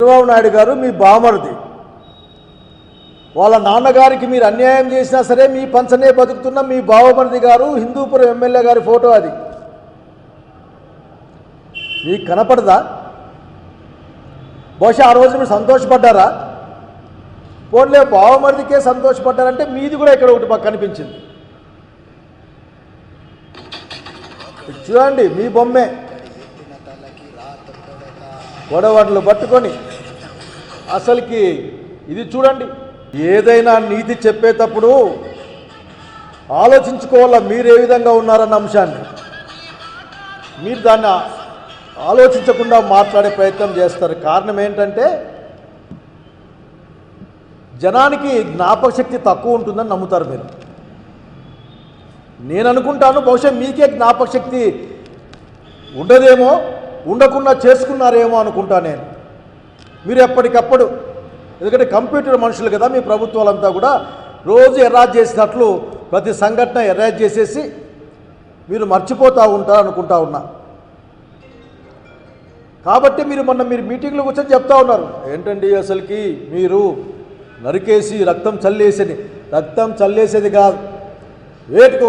చంద్రబాబు నాయుడు గారు మీ బామర్ది, వాళ్ళ నాన్నగారికి మీరు అన్యాయం చేసినా సరే మీ పంచనే బతుకుతున్న మీ బావమర్ది గారు హిందూపురం ఎమ్మెల్యే గారి ఫోటో అది మీకు కనపడదా? బహుశా ఆ రోజు మీరు సంతోషపడ్డారా? పోన్లే బావమర్దికే సంతోషపడ్డారంటే మీది కూడా ఇక్కడ ఒకటి మాకు కనిపించింది. చూడండి మీ బొమ్మే గొడవట్లు పట్టుకొని అసలుకి ఇది చూడండి. ఏదైనా నీతి చెప్పేటప్పుడు ఆలోచించుకోవాలా మీరు ఏ విధంగా ఉన్నారన్న అంశాన్ని. మీరు దాన్ని ఆలోచించకుండా మాట్లాడే ప్రయత్నం చేస్తారు. కారణం ఏంటంటే జనానికి జ్ఞాపక శక్తి తక్కువ ఉంటుందని నమ్ముతారు మీరు. నేను అనుకుంటాను బహుశా మీకే జ్ఞాపక శక్తి ఉండదేమో, ఉండకుండా చేసుకున్నారేమో అనుకుంటా నేను. మీరు ఎప్పటికప్పుడు, ఎందుకంటే కంప్యూటర్ మనుషులు కదా మీ ప్రభుత్వాలంతా కూడా, రోజు ఎర్రాజ్ చేసినట్లు ప్రతి సంఘటన ఎర్రాజ్ చేసేసి మీరు మర్చిపోతూ ఉంటారు అనుకుంటా ఉన్నా. కాబట్టి మీరు మొన్న మీటింగ్లో కూర్చొని చెప్తా ఉన్నారు ఏంటండి అసలుకి మీరు నరికేసి రక్తం చల్లేసేది కాదు, వేటుకో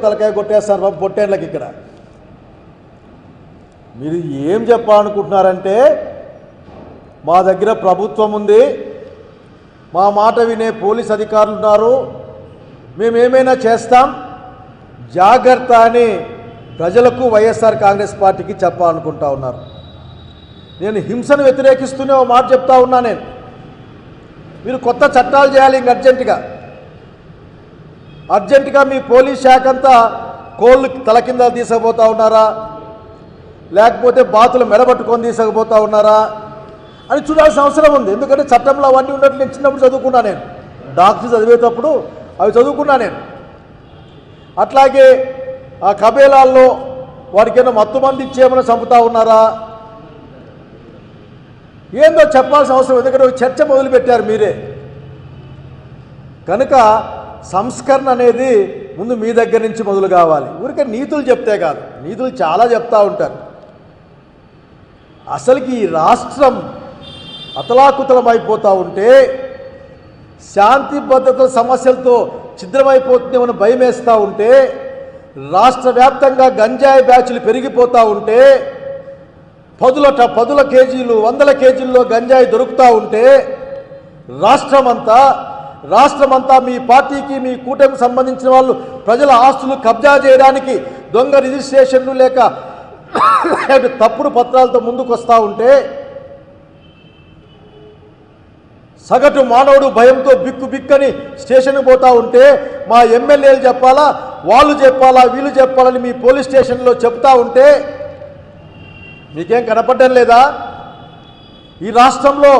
తలకాయ కొట్టేస్తారు బాబు పొట్టేళ్ళకి. ఇక్కడ మీరు ఏం చెప్పాలనుకుంటున్నారంటే మా దగ్గర ప్రభుత్వం ఉంది, మా మాట వినే పోలీస్ అధికారులు ఉన్నారు, మేమేమైనా చేస్తాం, జాగ్రత్త అని ప్రజలకు వైఎస్ఆర్ కాంగ్రెస్ పార్టీకి చెప్పాలనుకుంటా ఉన్నారు. నేను హింసను వ్యతిరేకిస్తూనే ఓ మాట చెప్తా ఉన్నా నేను. మీరు కొత్త చట్టాలు చేయాలి ఇంక అర్జెంటుగా మీ పోలీస్ శాఖ అంతా కోళ్ళు తల కింద తీసుకుపోతూ ఉన్నారా, లేకపోతే బాతులు మెడబట్టుకొని తీసుకుపోతూ ఉన్నారా అని చూడాల్సిన అవసరం ఉంది. ఎందుకంటే చట్టంలో అవన్నీ ఉన్నట్లు నేను చిన్నప్పుడు చదువుకున్నా, నేను డాక్టర్ చదివేటప్పుడు అవి చదువుకున్నా నేను. అట్లాగే ఆ కబేలాల్లో వారికి ఏమో మత్తు మంది ఇచ్చేమని చంపుతా ఉన్నారా, ఏందో చెప్పాల్సిన అవసరం. ఎందుకంటే ఒక చర్చ మొదలుపెట్టారు మీరే. కనుక సంస్కరణ అనేది ముందు మీ దగ్గర నుంచి మొదలు కావాలి. ఊరికే నీతులు చెప్తే కాదు, నీతులు చాలా చెప్తూ ఉంటారు. అసలుకి ఈ రాష్ట్రం అతలాకుతలమైపోతూ ఉంటే, శాంతి భద్రతల సమస్యలతో ఛిద్రమైపోతుందేమని భయం వేస్తూ ఉంటే, రాష్ట్ర వ్యాప్తంగా గంజాయి బ్యాచ్లు పెరిగిపోతూ ఉంటే, పదుల కేజీలు 100 కేజీల్లో గంజాయి దొరుకుతూ ఉంటే, రాష్ట్రమంతా మీ పార్టీకి మీ కూటమికి సంబంధించిన వాళ్ళు ప్రజల ఆస్తులు కబ్జా చేయడానికి దొంగ రిజిస్ట్రేషన్లు లేక తప్పుడు పత్రాలతో ముందుకు వస్తూ ఉంటే, సగటు మానవుడు భయంతో బిక్కని స్టేషన్కి పోతూ ఉంటే, మా ఎమ్మెల్యేలు చెప్పాలా, వాళ్ళు చెప్పాలా, వీళ్ళు చెప్పాలని మీ పోలీస్ స్టేషన్లో చెప్తా ఉంటే మీకేం కనపడడం లేదా? ఈ రాష్ట్రంలో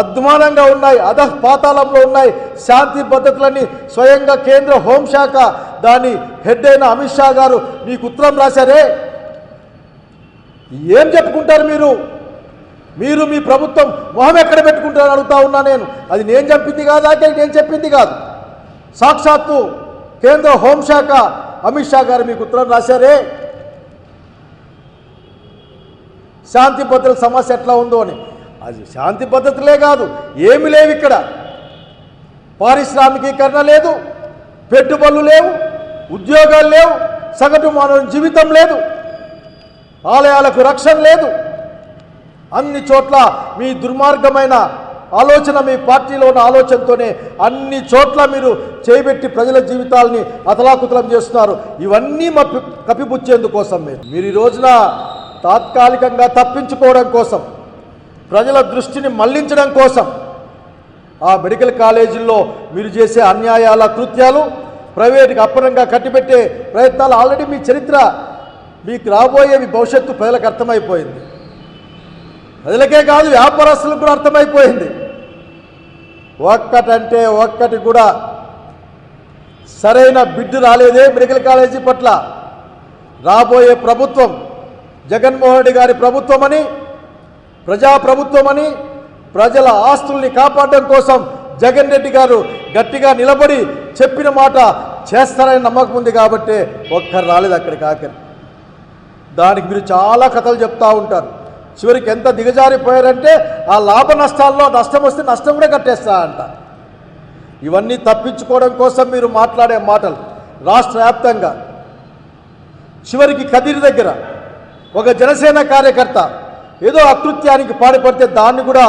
అద్మానంగా ఉన్నాయి, అధపాతాళంలో ఉన్నాయి శాంతి భద్రతలన్నీ. స్వయంగా కేంద్ర హోంశాఖ దాని హెడ్ అయిన అమిత్ షా గారు మీకు ఉత్తరం రాశారే. ఏం చెప్పుకుంటారు మీరు మీ ప్రభుత్వం మొహం ఎక్కడ పెట్టుకుంటారని అడుగుతా ఉన్నా నేను. అది నేను చెప్పింది కాదు, నేను చెప్పింది కాదు, సాక్షాత్తు కేంద్ర హోంశాఖ అమిత్ షా గారు మీకు ఉత్తరం రాశారే శాంతి భద్రతల సమస్య ఎట్లా ఉందో అని. అది శాంతి భద్రతలే కాదు, ఏమి లేవు ఇక్కడ. పారిశ్రామికీకరణ లేదు, పెట్టుబడులు లేవు, ఉద్యోగాలు లేవు, సగటు మానవుని జీవితం లేదు, ఆలయాలకు రక్షణ లేదు. అన్ని చోట్ల మీ దుర్మార్గమైన ఆలోచన, మీ పార్టీలో ఉన్న ఆలోచనతోనే అన్ని చోట్ల మీరు చేయబెట్టి ప్రజల జీవితాలని అతలాకుతలం చేస్తున్నారు. ఇవన్నీ కప్పిపుచ్చేందుకోసం మీరు ఈ రోజున తాత్కాలికంగా తప్పించుకోవడం కోసం, ప్రజల దృష్టిని మళ్లించడం కోసం ఆ మెడికల్ కాలేజీల్లో మీరు చేసే అన్యాయాల కృత్యాలు, ప్రైవేటుకి అప్పనంగా కట్టిపెట్టే ప్రయత్నాలు, ఆల్రెడీ మీ చరిత్ర, మీకు రాబోయే మీ భవిష్యత్తు ప్రజలకు అర్థమైపోయింది. ప్రజలకే కాదు వ్యాపారస్తులకు కూడా అర్థమైపోయింది. ఒక్కటంటే ఒక్కటి కూడా సరైన బిడ్డు రాలేదే మెడికల్ కాలేజీ పట్ల. రాబోయే ప్రభుత్వం జగన్మోహన్ రెడ్డి గారి ప్రభుత్వమని, ప్రజాప్రభుత్వమని, ప్రజల ఆస్తుల్ని కాపాడడం కోసం జగన్ రెడ్డి గారు గట్టిగా నిలబడి చెప్పిన మాట చేస్తారని నమ్మకం ఉంది. కాబట్టి ఒక్కరు రాలేదు అక్కడికి. ఆఖరి దానికి మీరు చాలా కథలు చెప్తూ ఉంటారు. చివరికి ఎంత దిగజారిపోయారంటే ఆ లాభ నష్టాల్లో నష్టం వస్తే నష్టం కూడా కట్టేస్తా అంట. ఇవన్నీ తప్పించుకోవడం కోసం మీరు మాట్లాడే మాటలు రాష్ట్ర వ్యాప్తంగా. చివరికి కదిరి దగ్గర ఒక జనసేన కార్యకర్త ఏదో అకృత్యానికి పాడిపడితే దాన్ని కూడా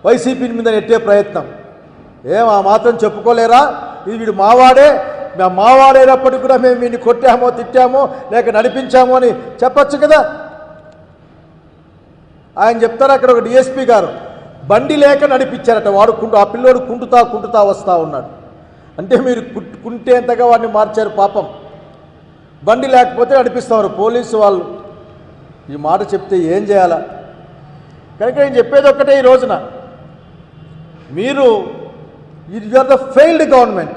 వైసీపీ మీద నెట్టే ప్రయత్నం. ఆ మాత్రం చెప్పుకోలేరా? ఇది వీడు మావాడే, మేము మావాడైనప్పటికీ కూడా మేము వీడిని కొట్టామో తిట్టామో లేక నడిపించామో అని చెప్పచ్చు కదా. ఆయన చెప్తారు, అక్కడ ఒక డిఎస్పీ గారు బండి లేక నడిపించారట. వాడు ఆ పిల్లోడు కుంటుతా వస్తూ ఉన్నాడు. అంటే మీరు కుంటేంతగా వాడిని మార్చారు పాపం. బండి లేకపోతే నడిపిస్తారు పోలీసు వాళ్ళు. ఈ మాట చెప్తే ఏం చేయాలా? కనుక నేను చెప్పేది ఒక్కటే, ఈ రోజున మీరు ఆర్ ద ఫెయిల్డ్ గవర్నమెంట్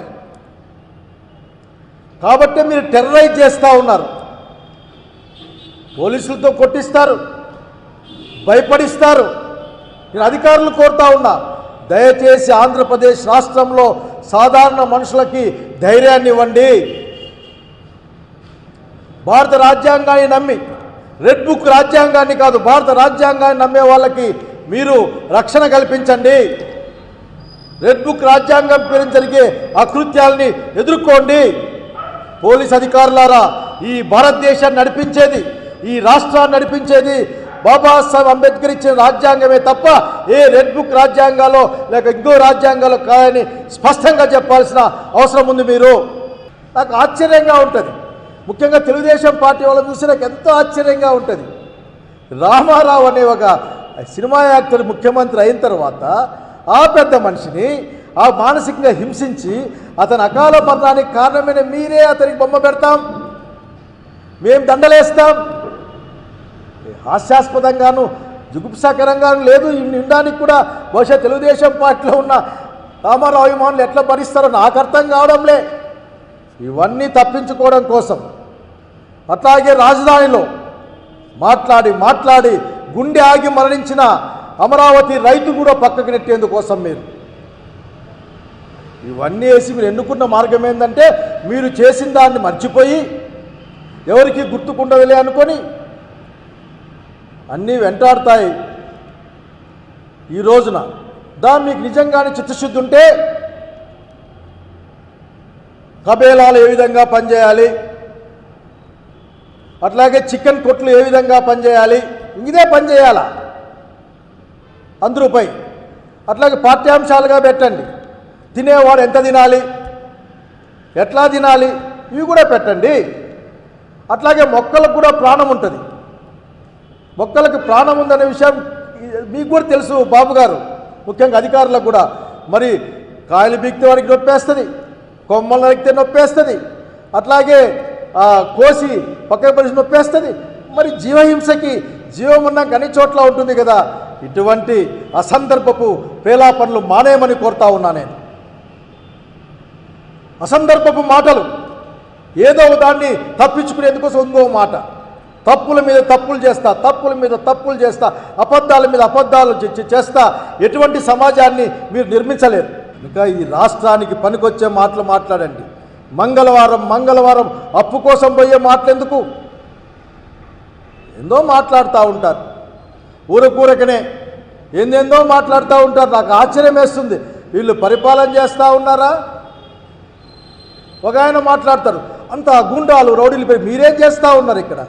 కాబట్టి మీరు టెర్రరైజ్ చేస్తూ ఉన్నారు. పోలీసులతో కొట్టిస్తారు, భయపడిస్తారు. నేను అధికారులు కోరుతా ఉన్నా, దయచేసి ఆంధ్రప్రదేశ్ రాష్ట్రంలో సాధారణ మనుషులకి ధైర్యాన్ని ఇవ్వండి. భారత రాజ్యాంగాన్ని నమ్మి, రెడ్ బుక్ రాజ్యాంగాన్ని కాదు భారత రాజ్యాంగాన్ని నమ్మే వాళ్ళకి మీరు రక్షణ కల్పించండి. రెడ్ బుక్ రాజ్యాంగం పేరు జరిగే అకృత్యాలని ఎదుర్కోండి. పోలీస్ అధికారులారా, ఈ భారతదేశాన్ని నడిపించేది, ఈ రాష్ట్రాన్ని నడిపించేది బాబాసాహెబ్ అంబేద్కర్ ఇచ్చిన రాజ్యాంగమే తప్ప ఏ రెడ్ బుక్ రాజ్యాంగాల్లో లేక ఇంకో రాజ్యాంగాల్లో కాదని స్పష్టంగా చెప్పాల్సిన అవసరం ఉంది. మీరు నాకు ఆశ్చర్యంగా ఉంటుంది, ముఖ్యంగా తెలుగుదేశం పార్టీ వాళ్ళని చూసి నాకు ఎంతో ఆశ్చర్యంగా ఉంటుంది. రామారావు అనే ఒక సినిమా యాక్టర్ ముఖ్యమంత్రి అయిన తర్వాత ఆ పెద్ద మనిషిని ఆ మానసికంగా హింసించి అతని అకాల మరణానికి కారణమైన మీరే అతనికి బొమ్మ పెడతాం, మేము దండలేస్తాం. హాస్యాస్పదంగాను జుగుప్సాకరంగాను లేదు. నిండానికి కూడా బహుశా తెలుగుదేశం పార్టీలో ఉన్న రామారావు అభిమానులు ఎట్లా భరిస్తారో నాకు అర్థం కావడంలే. ఇవన్నీ తప్పించుకోవడం కోసం అట్లాగే రాజధానిలో మాట్లాడి గుండె ఆగి మరణించిన అమరావతి రైతు కూడా పక్కకు నెట్టేందుకోసం మీరు ఇవన్నీ వేసి మీరు ఎన్నుకున్న మార్గం ఏంటంటే మీరు చేసిన దాన్ని మర్చిపోయి ఎవరికి గుర్తుకుండదులే అనుకొని అన్నీ వెంటాడుతాయి. ఈ రోజున మీకు నిజంగానే చిత్తశుద్ధి ఉంటే కబేలాలు ఏ విధంగా పనిచేయాలి, అట్లాగే చికెన్ కొట్లు ఏ విధంగా పనిచేయాలి, ఇదే పని చేయాలా అందరూపై. అట్లాగే పాఠ్యాంశాలుగా పెట్టండి. తినేవాడు ఎంత తినాలి, ఎట్లా తినాలి, ఇవి కూడా పెట్టండి. అట్లాగే మొక్కలకు కూడా ప్రాణం ఉంటుంది. మొక్కలకు ప్రాణం ఉందనే విషయం మీకు కూడా తెలుసు బాబు గారు, ముఖ్యంగా అధికారులకు కూడా. మరి కాయలు బీక్తే వాడికి నొప్పేస్తుంది, కొమ్మలు నరికితే నొప్పేస్తుంది, అట్లాగే కోసి పక్కన పరిచి నొప్పేస్తుంది. మరి జీవహింసకి జీవం ఉన్నాక అన్ని చోట్ల ఉంటుంది కదా. ఇటువంటి అసందర్భపు పేలాపనులు మానేయమని కోరుతా ఉన్నా నేను. అసందర్భపు మాటలు ఏదో దాన్ని తప్పించుకునేందుకోసం ఇంకో మాట, తప్పుల మీద తప్పులు చేస్తా, అబద్ధాల మీద అబద్ధాలు చేస్తా ఎటువంటి సమాజాన్ని మీరు నిర్మించలేరు. ఇంకా ఈ రాష్ట్రానికి పనికొచ్చే మాటలు మాట్లాడండి. మంగళవారం అప్పు కోసం పోయే మాటలెందుకు? ఏందో మాట్లాడుతూ ఉంటారు, ఊరకనే ఏందేందో మాట్లాడుతూ ఉంటారు. నాకు ఆశ్చర్యం వేస్తుంది, వీళ్ళు పరిపాలన చేస్తూ ఉన్నారా? ఒక ఆయన మాట్లాడతారు, అంత గుండాలు రౌడీలు పోయి మీరేం చేస్తూ ఉన్నారు ఇక్కడ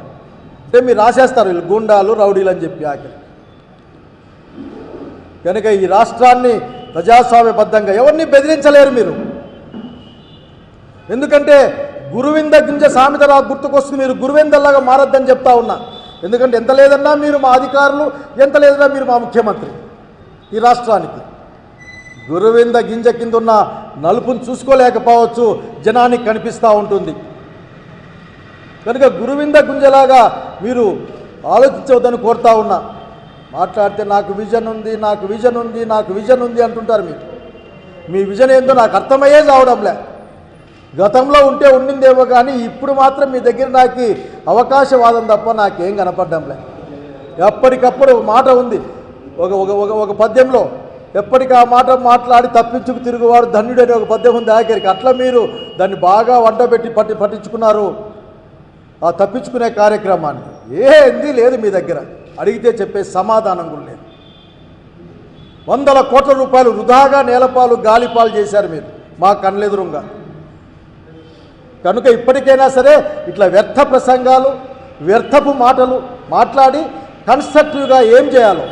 అంటే మీరు రాసేస్తారు వీళ్ళు గుండాలు రౌడీలు అని చెప్పి ఆఖరి. కనుక ఈ రాష్ట్రాన్ని ప్రజాస్వామ్యబద్ధంగా ఎవరిని బెదిరించలేరు మీరు. ఎందుకంటే గురువింద గింజ సామెత నాకు గుర్తుకొస్తుంది. మీరు గురువిందల్లాగా మారద్దని చెప్తా ఉన్నా. ఎందుకంటే ఎంత లేదన్నా మీరు మా అధికారులు, ఎంత లేదన్నా మీరు మా ముఖ్యమంత్రి. ఈ రాష్ట్రానికి గురువింద గింజ కింద ఉన్న నలుపును చూసుకోలేకపోవచ్చు, జనానికి కనిపిస్తూ ఉంటుంది. కనుక గురువింద గుంజలాగా మీరు ఆలోచించవద్దని కోరుతా ఉన్నా. మాట్లాడితే నాకు విజన్ ఉంది అంటుంటారు. మీరు మీ విజన్ ఏందో నాకు అర్థమయ్యే కావడంలే. గతంలో ఉండిందేమో కానీ ఇప్పుడు మాత్రం మీ దగ్గర నాకు అవకాశవాదం తప్ప నాకేం కనపడ్డంలే. ఎప్పటికప్పుడు మాట ఉంది ఒక పద్యంలో, ఎప్పటికీ ఆ మాట మాట్లాడి తప్పించుకు తిరుగువాడు ధన్యుడు అనే ఒక పద్యం ఉంది ఆఖరికి. అట్లా మీరు దాన్ని బాగా వంట పెట్టి పట్టించుకున్నారు ఆ తప్పించుకునే కార్యక్రమాన్ని. ఏంది లేదు మీ దగ్గర. అడిగితే చెప్పే సమాధానం కూడా లేదు. వందల కోట్ల రూపాయలు వృధాగా నేలపాలు గాలిపాలు చేశారు మీరు మా కళ్ళెదురుగా. కనుక ఇప్పటికైనా సరే ఇట్లా వ్యర్థ ప్రసంగాలు వ్యర్థపు మాటలు మాట్లాడి కన్స్ట్రక్టివ్గా ఏం చేయాలో,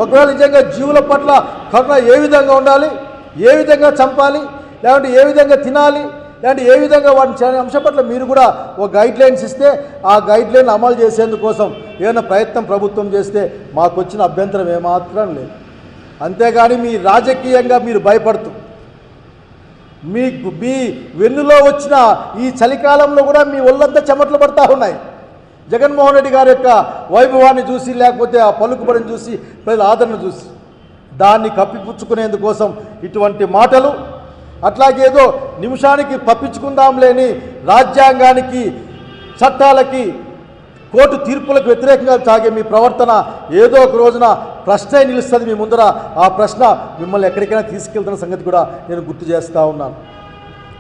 ఒకవేళ నిజంగా జీవుల పట్ల కరుణ ఏ విధంగా ఉండాలి, ఏ విధంగా చంపాలి, లేదంటే ఏ విధంగా తినాలి, లేదంటే ఏ విధంగా వాటిని చేయాలి అంశం పట్ల మీరు కూడా ఒక గైడ్లైన్స్ ఇస్తే ఆ గైడ్లైన్ అమలు చేసేందుకోసం ఏమైనా ప్రయత్నం ప్రభుత్వం చేస్తే మాకు వచ్చిన అభ్యంతరం ఏమాత్రం లేదు. అంతేగాని మీ రాజకీయంగా మీరు భయపడుతూ మీ వెన్నులో వచ్చిన ఈ చలికాలంలో కూడా మీ ఒళ్ళంతా చెమటలు పడతా ఉన్నాయి. జగన్మోహన్ రెడ్డి గారి యొక్క వైభవాన్ని చూసి, లేకపోతే ఆ పలుకుబడిని చూసి, ప్రజల ఆదరణ చూసి దాన్ని కప్పిపుచ్చుకునేందుకోసం ఇటువంటి మాటలు, అట్లాగేదో నిమిషానికి తప్పించుకుందాం లేని రాజ్యాంగానికి చట్టాలకి కోర్టు తీర్పులకు వ్యతిరేకంగా సాగే మీ ప్రవర్తన ఏదో ఒక రోజున ప్రశ్నే నిలుస్తుంది మీ ముందర. ఆ ప్రశ్న మిమ్మల్ని ఎక్కడికైనా తీసుకెళ్తున్న సంగతి కూడా నేను గుర్తు చేస్తూ ఉన్నాను.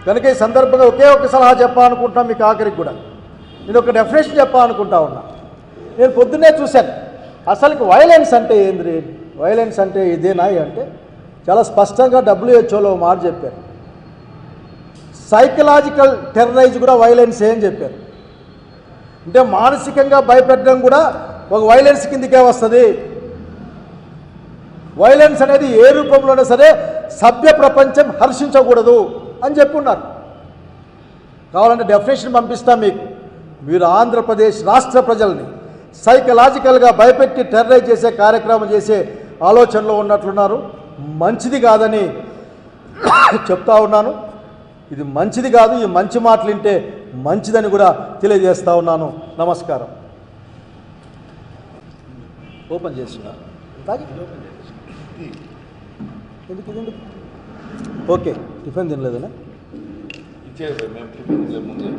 కనుక ఈ సందర్భంగా ఒకే ఒక సలహా చెప్పాలనుకుంటున్నాను మీకు. ఆఖరికి కూడా నేను ఒక డెఫినేషన్ చెప్పాలనుకుంటా ఉన్నా. నేను పొద్దున్నే చూశాను అసలుకి వైలెన్స్ అంటే ఏంది, వైలెన్స్ అంటే ఇదేనా అంటే చాలా స్పష్టంగా WHOలో మాట చెప్పారు. సైకలాజికల్ టెర్రరైజ్ కూడా వైలెన్స్ అని చెప్పారు. అంటే మానసికంగా భయపెట్టడం కూడా ఒక వైలెన్స్ కిందకే వస్తుంది. వైలెన్స్ అనేది ఏ రూపంలోనే సరే సభ్య ప్రపంచం హర్షించకూడదు అని చెప్పున్నారు. కావాలంటే డెఫినేషన్ పంపిస్తాం మీకు. మీరు ఆంధ్రప్రదేశ్ రాష్ట్ర ప్రజల్ని సైకలాజికల్గా భయపెట్టి టెర్రరైజ్ చేసే కార్యక్రమం చేసే ఆలోచనలో ఉన్నట్లున్నారు. మంచిది కాదని చెప్తా ఉన్నాను. ఇది మంచిది కాదు. ఈ మంచి మాటలు వింటే మంచిదని కూడా తెలియజేస్తా ఉన్నాను. నమస్కారం. ఓపెన్ చేస్తున్నా ఎందుకు ఓకే టిఫిన్ తినలేదనా? ఇచ్చే మేము టిఫిన్ ముందే